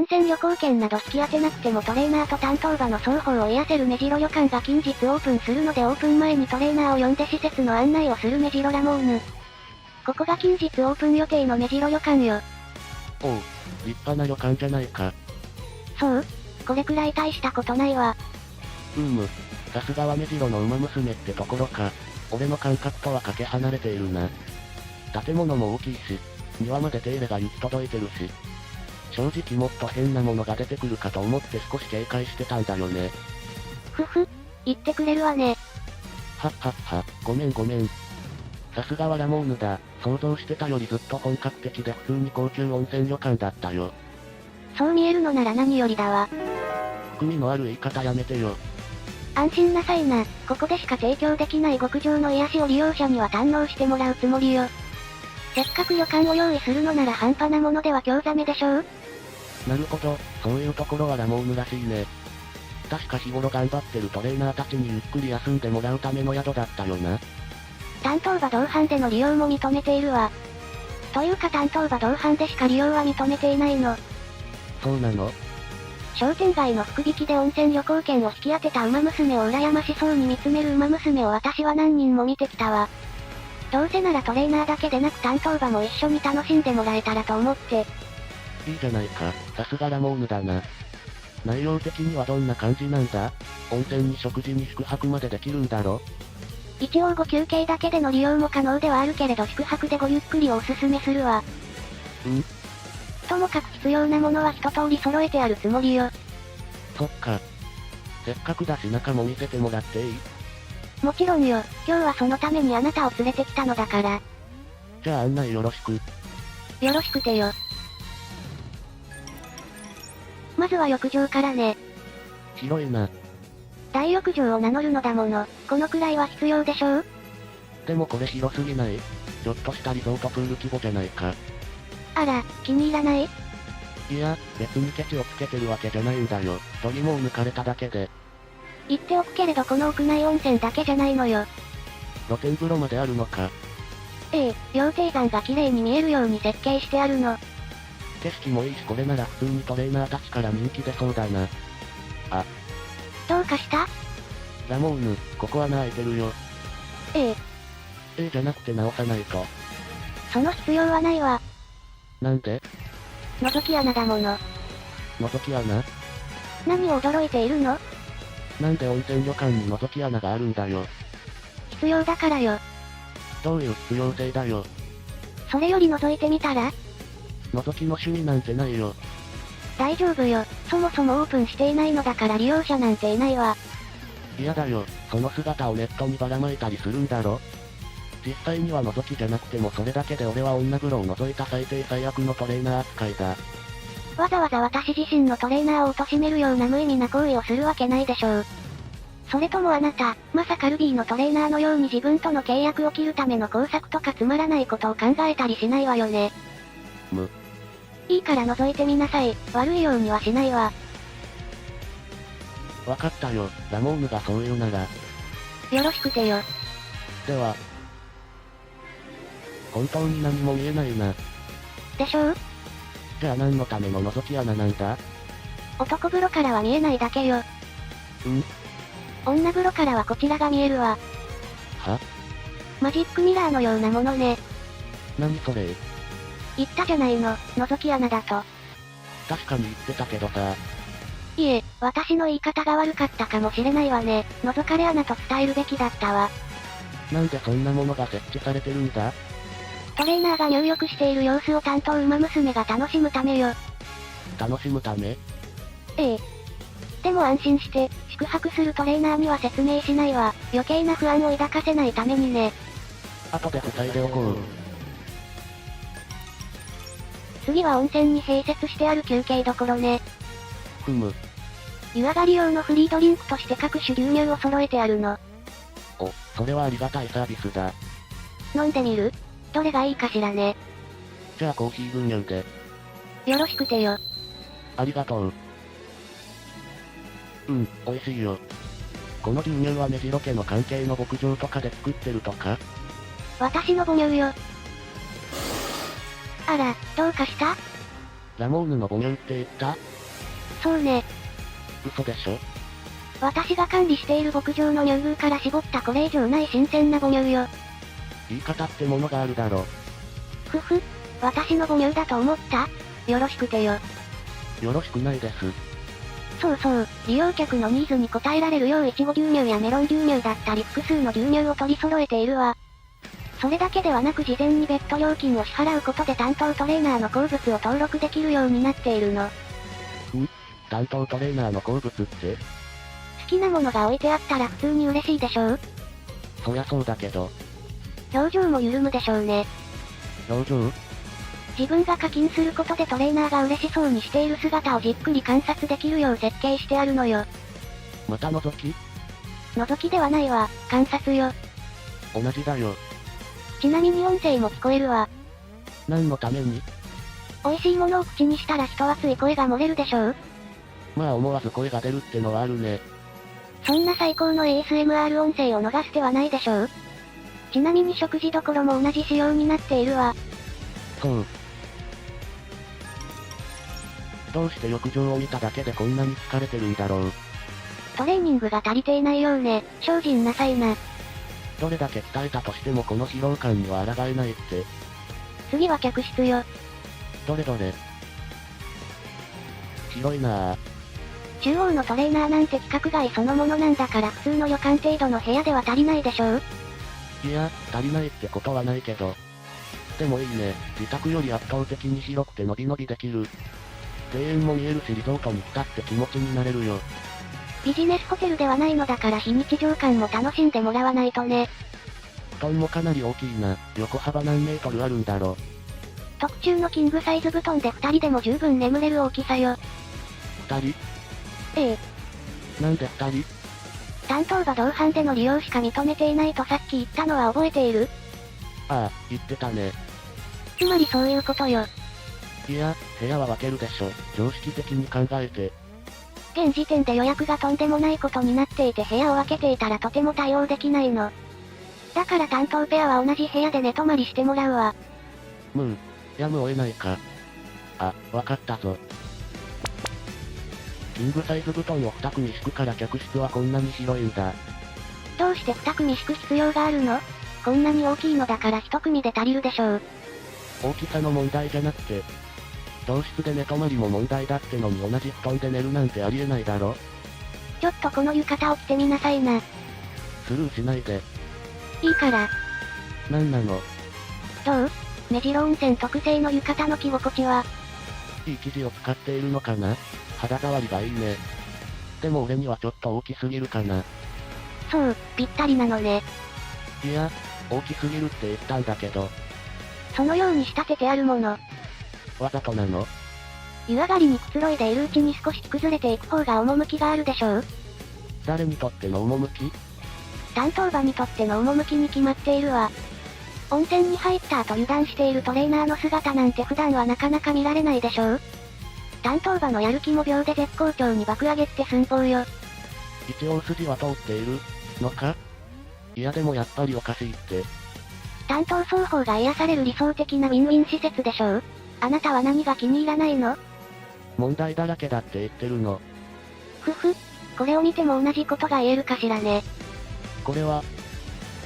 温泉旅行券など引き当てなくてもトレーナーと担当場の双方を癒せる目白旅館が近日オープンするのでオープン前にトレーナーを呼んで施設の案内をする目白ラモーヌ。ここが近日オープン予定の目白旅館よ。おう、立派な旅館じゃないか。そう？これくらい大したことないわ。さすがは目白の馬娘ってところか。俺の感覚とはかけ離れているな。建物も大きいし、庭まで手入れが行き届いてるし。正直もっと変なものが出てくるかと思って少し警戒してたんだよね。ふふ、言ってくれるわね。はっはっは、ごめん。さすがはラモーヌだ。想像してたよりずっと本格的で普通に高級温泉旅館だったよ。そう見えるのなら何よりだわ。含みのある言い方やめてよ。安心なさいな、ここでしか提供できない極上の癒しを利用者には堪能してもらうつもりよ。せっかく旅館を用意するのなら半端なものでは興ざめでしょう？なるほど、そういうところはラモーヌらしいね。確か日頃頑張ってるトレーナーたちにゆっくり休んでもらうための宿だったよな。担当場同伴での利用も認めているわ。というか担当場同伴でしか利用は認めていないの。そうなの？商店街の福引きで温泉旅行券を引き当てた馬娘を羨ましそうに見つめる馬娘を私は何人も見てきたわ。どうせならトレーナーだけでなく担当場も一緒に楽しんでもらえたらと思って。いいじゃないか、さすがラモーヌだな。内容的にはどんな感じなんだ？温泉に食事に宿泊までできるんだろ？一応ご休憩だけでの利用も可能ではあるけれど宿泊でごゆっくりをおすすめするわ。ともかく必要なものは一通り揃えてあるつもりよ。そっか。せっかくだし中も見せてもらっていい？もちろんよ、今日はそのためにあなたを連れてきたのだから。じゃあ案内よろしく。よろしくてよ。まずは浴場からね。広いな。大浴場を名乗るのだもの、このくらいは必要でしょう？でもこれ広すぎない？ちょっとしたリゾートプール規模じゃないか。あら、気に入らない？いや、別にケチをつけてるわけじゃないんだよ。どぎもを抜かれただけで。言っておくけれどこの屋内温泉だけじゃないのよ。露天風呂まであるのか。ええ、羊蹄山が綺麗に見えるように設計してあるの。景色もいいしこれなら普通にトレーナーたちから人気出そうだな。あ。どうかした？ラモーヌ、ここ穴開いてるよ。ええ。じゃなくて直さないと。その必要はないわ。なんで？覗き穴だもの。覗き穴？何を驚いているの？なんで温泉旅館に覗き穴があるんだよ。必要だからよ。どういう必要性だよ。それより覗いてみたら？覗きの趣味なんてないよ。大丈夫よ、そもそもオープンしていないのだから利用者なんていないわ。嫌だよ、その姿をネットにばらまいたりするんだろ。実際には覗きじゃなくてもそれだけで俺は女風呂を覗いた最低最悪のトレーナー扱いだ。わざわざ私自身のトレーナーを貶めるような無意味な行為をするわけないでしょう。それともあなた、まさかルビーのトレーナーのように自分との契約を切るための工作とかつまらないことを考えたりしないわよね。いいから覗いてみなさい、悪いようにはしないわ。わかったよ、ラモーヌがそう言うなら。よろしくてよ。では。本当に何も見えないな。でしょう？じゃあ何のための覗き穴なんだ？男風呂からは見えないだけよ。女風呂からはこちらが見えるわ。は？マジックミラーのようなものね。何それ？言ったじゃないの、覗き穴だと。確かに言ってたけどさ。いえ、私の言い方が悪かったかもしれないわね。覗かれ穴と伝えるべきだったわ。なんでそんなものが設置されてるんだ？トレーナーが入浴している様子を担当馬娘が楽しむためよ。楽しむため？ええ。でも安心して、宿泊するトレーナーには説明しないわ。余計な不安を抱かせないためにね。後で塞いでおこう。次は温泉に併設してある休憩どころね。湯上がり用のフリードリンクとして各種牛乳を揃えてあるの。お、それはありがたいサービスだ。飲んでみる？どれがいいかしらね。じゃあコーヒー分乳で。よろしくてよ。ありがとう。美味しいよ。この牛乳は目白家の関係の牧場とかで作ってるとか？私の母乳よ。あら、どうかした？ラモーヌの母乳って言った？そうね。嘘でしょ？私が管理している牧場の乳牛から絞ったこれ以上ない新鮮な母乳よ。言い方ってものがあるだろ。ふふ、私の母乳だと思った？よろしくてよ。よろしくないです。そうそう、利用客のニーズに応えられるようイチゴ牛乳やメロン牛乳だったり複数の牛乳を取り揃えているわ。それだけではなく事前に別途料金を支払うことで担当トレーナーの好物を登録できるようになっているの。担当トレーナーの好物って？好きなものが置いてあったら普通に嬉しいでしょう？そりゃそうだけど。表情も緩むでしょうね。表情？自分が課金することでトレーナーが嬉しそうにしている姿をじっくり観察できるよう設計してあるのよ。また覗き？覗きではないわ、観察よ。同じだよ。ちなみに音声も聞こえるわ。何のために？美味しいものを口にしたら人熱い声が漏れるでしょう？まあ思わず声が出るってのはあるね。そんな最高の ASMR 音声を逃す手はないでしょう？ちなみに食事どころも同じ仕様になっているわ。そう。どうして浴場を見ただけでこんなに疲れてるんだろう。トレーニングが足りていないようね、精進なさいな。どれだけ鍛えたとしてもこの疲労感には抗えないって。次は客室よ。どれどれ。広いなぁ。中央のトレーナーなんて規格外そのものなんだから普通の旅館程度の部屋では足りないでしょう？いや、足りないってことはないけど。でもいいね、自宅より圧倒的に広くてのびのびできる。庭園も見えるしリゾートに来たって気持ちになれるよ。ビジネスホテルではないのだから非日常感も楽しんでもらわないとね。布団もかなり大きいな。横幅何メートルあるんだろ。特注のキングサイズ布団で2人でも十分眠れる大きさよ。2人？ええ。なんで2人？担当が同伴での利用しか認めていないとさっき言ったのは覚えている？ああ、言ってたね。つまりそういうことよ。いや、部屋は分けるでしょ。常識的に考えて。現時点で予約がとんでもないことになっていて部屋を分けていたらとても対応できないの。だから担当ペアは同じ部屋で寝泊まりしてもらうわ。やむを得ないか。あ、わかったぞ。キングサイズ布団を2組敷くから客室はこんなに広いんだ。どうして2組敷く必要があるの？こんなに大きいのだから1組で足りるでしょう。大きさの問題じゃなくて、同室で寝泊まりも問題だってのに同じ布団で寝るなんてありえないだろ。ちょっとこの浴衣を着てみなさいな。スルーしないで。いいから。なんなの？どう？目白温泉特製の浴衣の着心地は？いい生地を使っているのかな？肌触りがいいね。でも俺にはちょっと大きすぎるかな。そう、ぴったりなのね。いや、大きすぎるって言ったんだけど。そのように仕立ててあるもの。わざとなの？湯上がりにくつろいでいるうちに少し崩れていく方が趣があるでしょう？誰にとっての趣？担当馬にとっての趣に決まっているわ。温泉に入った後油断しているトレーナーの姿なんて普段はなかなか見られないでしょう？担当馬のやる気も秒で絶好調に爆上げって寸法よ。一応筋は通っているのか？いやでもやっぱりおかしいって。担当双方が癒される理想的なウィンウィン施設でしょう？あなたは何が気に入らないの？問題だらけだって言ってるの。ふふ、これを見ても同じことが言えるかしらね。これは、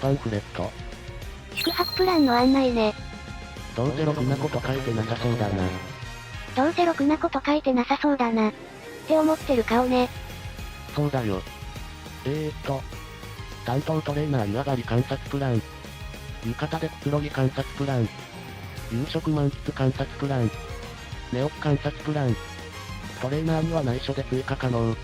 パンフレット。宿泊プランの案内ね。どうせろくなこと書いてなさそうだな。どうせろくなこと書いてなさそうだな。って思ってる顔ね。そうだよ。担当トレーナー湯上がり観察プラン。浴衣でくつろぎ観察プラン。夕食満喫観察プラン。寝起き観察プラン。トレーナーには内緒で追加可能。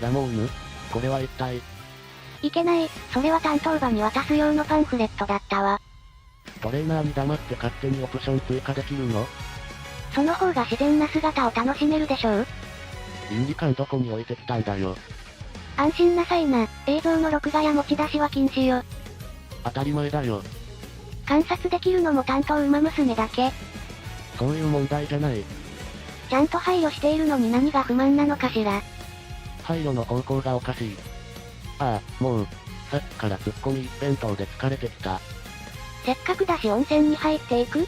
ラモーヌ、これは一体。いけない、それは担当馬に渡す用のパンフレットだったわ。トレーナーに黙って勝手にオプション追加できるの？その方が自然な姿を楽しめるでしょう？倫理観どこに置いてきたんだよ。安心なさいな、映像の録画や持ち出しは禁止よ。当たり前だよ。観察できるのも担当馬娘だけ。そういう問題じゃない。ちゃんと配慮しているのに何が不満なのかしら。配慮の方向がおかしい。ああ、もう、さっきからツッコミ一辺倒で疲れてきた。せっかくだし温泉に入っていく？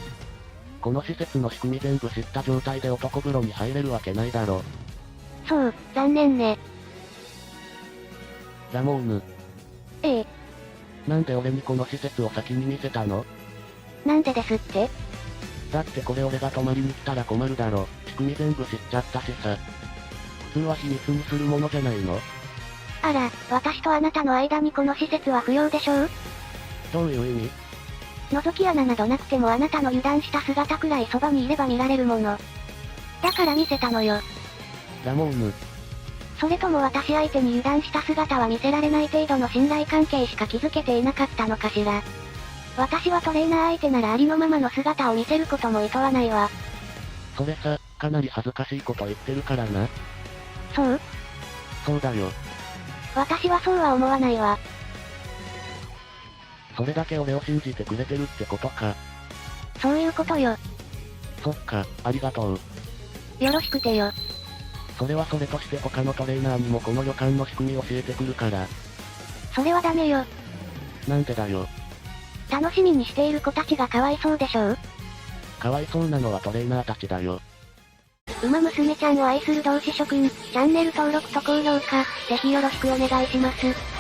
この施設の仕組み全部知った状態で男風呂に入れるわけないだろ。そう、残念ね。ラモーヌ。ええ。なんで俺にこの施設を先に見せたの？なんでですって？だってこれ俺が泊まりに来たら困るだろ。仕組み全部知っちゃったしさ。普通は秘密にするものじゃないの？あら、私とあなたの間にこの施設は不要でしょう？どういう意味？覗き穴などなくてもあなたの油断した姿くらいそばにいれば見られるもの。だから見せたのよ。ラモーヌ。それとも私相手に油断した姿は見せられない程度の信頼関係しか築けていなかったのかしら。私はトレーナー相手ならありのままの姿を見せることも厭わないわ。それさ、かなり恥ずかしいこと言ってるからな。そう？そうだよ。私はそうは思わないわ。それだけ俺を信じてくれてるってことか。そういうことよ。そっか、ありがとう。よろしくてよ。それはそれとして他のトレーナーにもこの旅館の仕組み教えてくるから。それはダメよ。なんでだよ。楽しみにしている子たちがかわいそうでしょう？かわいそうなのはトレーナーたちだよ。馬娘ちゃんを愛する同志諸君、チャンネル登録と高評価、ぜひよろしくお願いします。